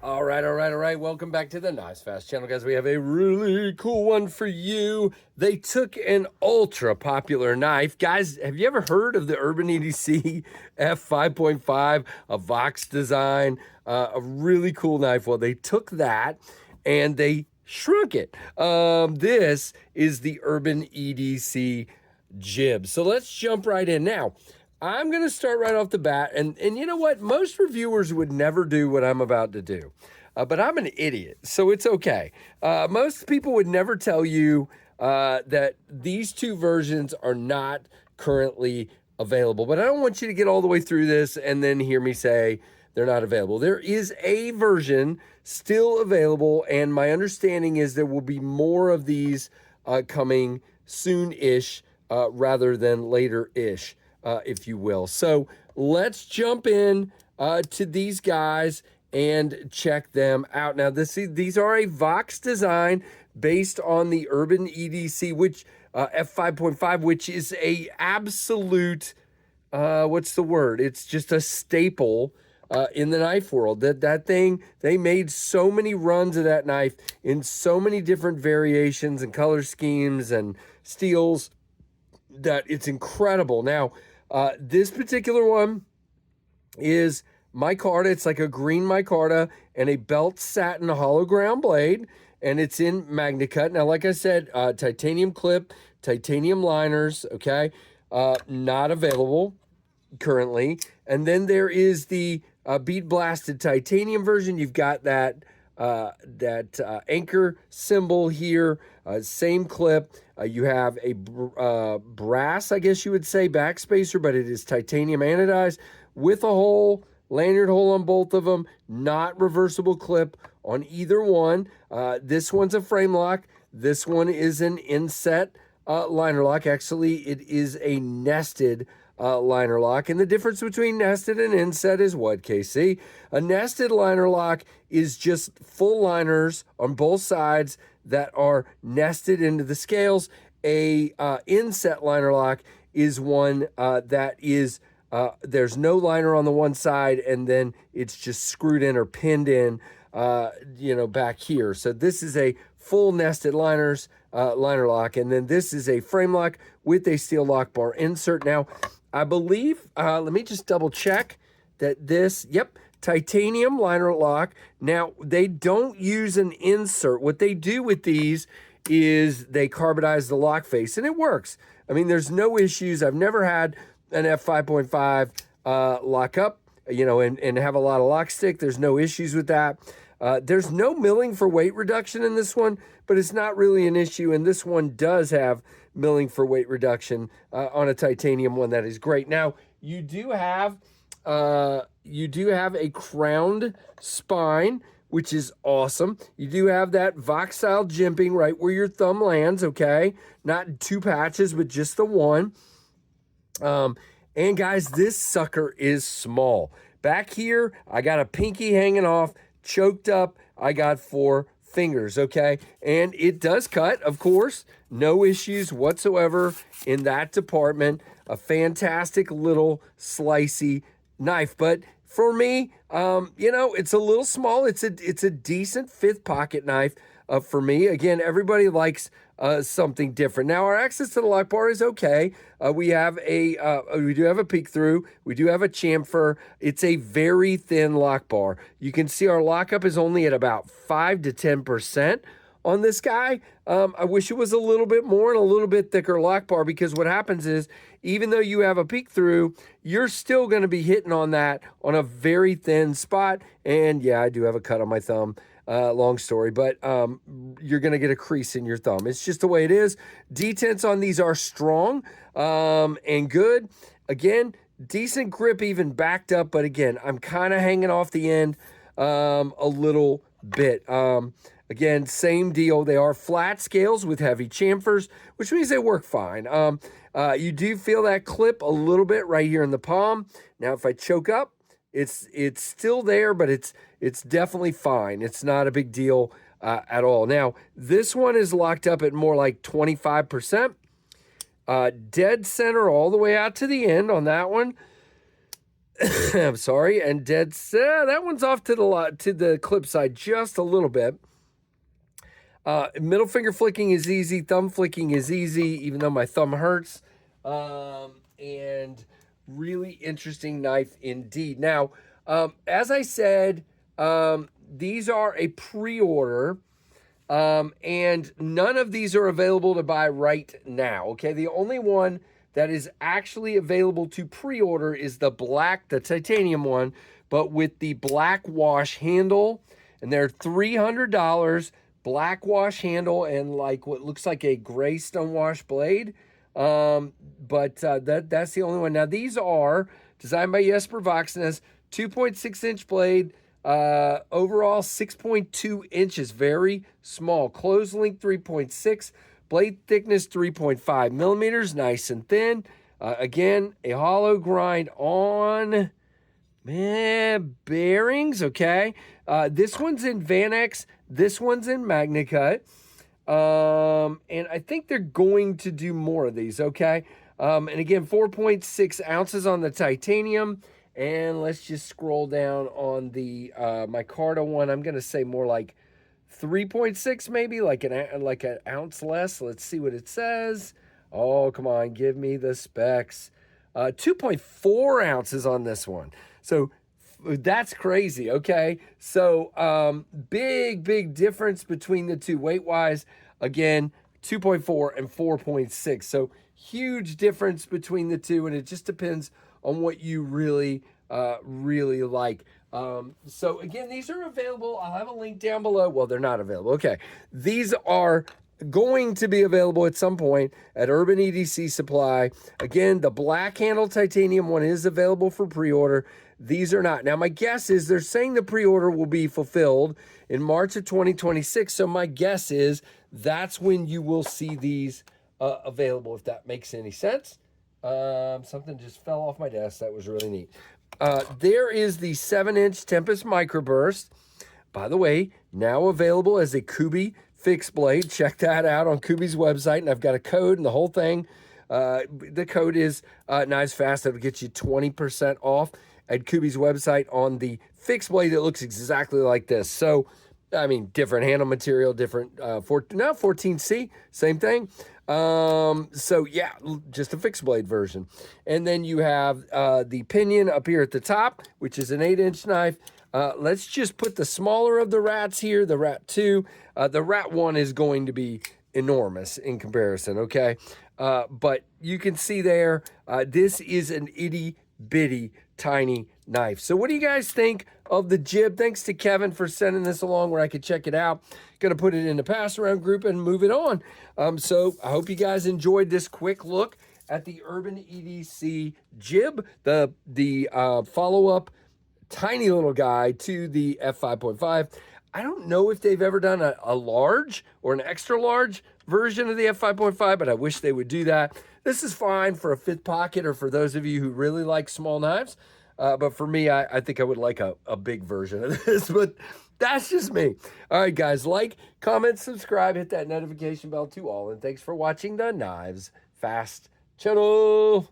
All right. Welcome back to the Nice Fast channel, guys. We have a really cool one for you. They took an ultra popular knife. Guys, have you ever heard of the Urban EDC F5.5, a Vox design, a really cool knife? Well, they took that and they shrunk it. This is the Urban EDC Jib. So let's jump right in. Now, I'm going to start right off the bat, and you know what? Most reviewers would never do what I'm about to do, but I'm an idiot, so it's okay. Most people would never tell you that these two versions are not currently available, but I don't want you to get all the way through this and then hear me say they're not available. There is a version still available, and my understanding is there will be more of these coming soon-ish rather than later-ish. If you will. So let's jump in to these guys and check them out. Now, these are a Vox design based on the Urban EDC, which F5.5, which is a absolute, what's the word? It's just a staple in the knife world. That thing, they made so many runs of that knife in so many different variations and color schemes and steels that it's incredible. Now, this particular one is micarta. It's like a green micarta and a belt satin hollow ground blade, and it's in MagnaCut. Now, like I said, titanium clip, titanium liners, okay, not available currently. And then there is the bead blasted titanium version. You've got that anchor symbol here, same clip. You have a brass, I guess you would say, backspacer, but it is titanium anodized with a hole, lanyard hole on both of them, not reversible clip on either one. This one's a frame lock. This one is an inset liner lock. Actually, it is a nested liner lock. And the difference between nested and inset is what, KC? A nested liner lock is just full liners on both sides that are nested into the scales. A inset liner lock is one that is there's no liner on the one side, and then it's just screwed in or pinned in, back here. So this is a full nested liner lock, and then this is a frame lock with a steel lock bar insert. Now, I believe, let me just double check that this, yep, titanium liner lock. Now, they don't use an insert. What they do with these is they carbonize the lock face, and it works. I mean, there's no issues. I've never had an F5.5 lock up, and have a lot of lock stick. There's no issues with that. There's no milling for weight reduction in this one, but it's not really an issue, and this one does have milling for weight reduction on a titanium one. That is great. Now, you do have a crowned spine, which is awesome. You do have that Vox style jimping right where your thumb lands, okay? Not two patches, but just the one. And guys, this sucker is small. Back here, I got a pinky hanging off, choked up. I got 4 fingers, okay? And it does cut, of course. No issues whatsoever in that department. A fantastic little slicey knife. But for me, it's a little small. It's a decent 5th pocket knife for me. Again, everybody likes something different. Now, our access to the lock bar is okay. We do have a peek through. We do have a chamfer. It's a very thin lock bar. You can see our lockup is only at about 5 to 10% on this guy. I wish it was a little bit more and a little bit thicker lock bar, because what happens is, even though you have a peek through, you're still going to be hitting on that on a very thin spot. And yeah, I do have a cut on my thumb. Long story, but you're going to get a crease in your thumb. It's just the way it is. Detents on these are strong and good. Again, decent grip even backed up, but again, I'm kind of hanging off the end a little bit. Again, same deal. They are flat scales with heavy chamfers, which means they work fine. You do feel that clip a little bit right here in the palm. Now, if I choke up, it's still there, but it's definitely fine. It's not a big deal at all. Now, this one is locked up at more like 25%. Dead center all the way out to the end on that one. I'm sorry, and that one's off to the clip side just a little bit. Middle finger flicking is easy. Thumb flicking is easy, even though my thumb hurts. And really interesting knife indeed. Now, as I said, these are a pre-order. And none of these are available to buy right now. Okay, the only one that is actually available to pre-order is the titanium one, but with the black wash handle, and they're $300. Black wash handle and like what looks like a gray stonewash blade. But that's the only one. Now these are designed by Jesper Voxnäs, 2.6-inch blade. Overall 6.2 inches, very small. Close length 3.6, blade thickness 3.5 millimeters, nice and thin. Again, a hollow grind on bearings. Okay, this one's in Vanex, this one's in MagnaCut, and I think they're going to do more of these. Okay, and again, 4.6 ounces on the titanium. And let's just scroll down on the micarta one. I'm going to say more like 3.6, maybe like an ounce less. Let's see what it says. Oh, come on, give me the specs. 2.4 ounces on this one. So that's crazy. Okay, so big difference between the two weight-wise. Again, 2.4 and 4.6. So huge difference between the two, and it just depends on what you really like. So again, these are available. I'll have a link down below. Well, they're not available. Okay, these are going to be available at some point at Urban EDC Supply. Again, the black handle titanium one is available for pre-order. These are not. Now, my guess is they're saying the pre-order will be fulfilled in March of 2026. So my guess is that's when you will see these available, if that makes any sense. Something just fell off my desk. That was really neat. There is the 7-inch Tempest Microburst. By the way, now available as a Kubi fixed blade. Check that out on Kubi's website, and I've got a code and the whole thing. The code is Knives Fast. That'll get you 20% off at Kubi's website on the fixed blade that looks exactly like this. So, I mean, different handle material, different 14C, same thing. So yeah, just a fixed blade version. And then you have the pinion up here at the top, which is an 8-inch knife. Let's just put the smaller of the rats here, the rat 2. The rat 1 is going to be enormous in comparison, okay? But you can see there, this is an itty bitty tiny knife. So what do you guys think of the Jib? Thanks to Kevin for sending this along where I could check it out. Gonna put it in the pass around group and move it on. So I hope you guys enjoyed this quick look at the Urban EDC Jib, the follow-up tiny little guy to the F5.5. I don't know if they've ever done a large or an extra large version of the F5.5, but I wish they would do that. This is fine for a fifth pocket or for those of you who really like small knives. But for me, I think I would like a big version of this, but that's just me. All right, guys, like, comment, subscribe, hit that notification bell to all, and thanks for watching the Knives Fast channel.